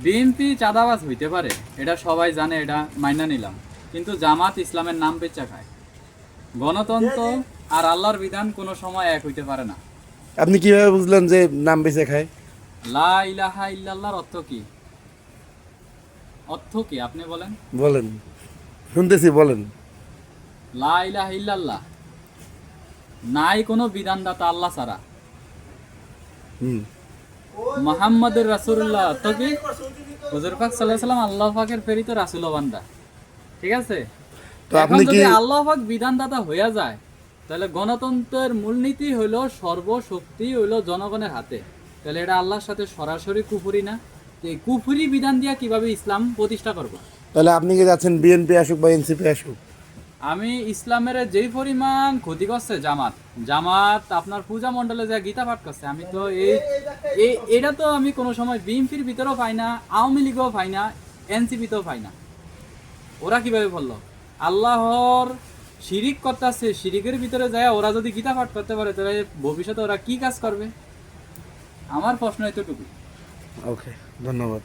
BNP চাঁদাবাজ হইতে পারে, এটা সবাই জানে, এটা মাইনা নিলাম। কিন্তু জামাত ইসলামের নাম বেচা খায়। গণতন্ত্র আর আল্লাহর বিধান কোনো সময় এক হইতে পারে না। আপনি কিভাবে বুঝলেন যে নাম বেঁচে খায়? লা ইলাহা ইল্লাল্লাহর অর্থ কি? অর্থ কি আপনি বলেন? বলেন, শুনতেছি, বলেন। লা ইলাহা ইল্লাল্লাহ, নাই কোনো বিধানদাতা আল্লাহ ছাড়া। হুম। মুহাম্মাদুর রাসূলুল্লাহ অর্থ কি? হুজুর পাক সাল্লাল্লাহু আলাইহি ওয়াসাল্লাম আল্লাহ পাকের প্রেরিত রাসূল ও বান্দা। ঠিক আছে? তো এখন আপনি কি যদি আল্লাহ পাক বিধানদাতা হইয়া যায়, তাহলে গণতন্ত্রের মূলনীতি হইল সর্বশক্তি হইল জনগণের হাতে। তাহলে এটা আল্লাহর সাথে সরাসরি কুফরি না? তো এই কুফরি বিধান দিয়া কিভাবে ইসলাম প্রতিষ্ঠা করব? তাহলে আপনি কি যাচ্ছেন বিএনপি আসুক বা এনসিপি আসুক? আমি ইসলামের যেই পরিমাণ ক্ষতি করছে জামাত, জামাত আপনার পূজা মণ্ডলে যা গীতা পাঠ করছে, আমি তো এটা তো আমি কোনো সময় বিএনপির ভিতরেও পাই না, আওয়ামী লীগও পাই না, এনসিপিতেও পাই না। ওরা কিভাবে বললো আল্লাহর শিরিক করতেছে, শিরিকের ভিতরে যায় ওরা যদি গীতা পাঠ করতে পারে, তাহলে ভবিষ্যতে ওরা কি কাজ করবে? আমার প্রশ্ন এতটুকু। ওকে, ধন্যবাদ।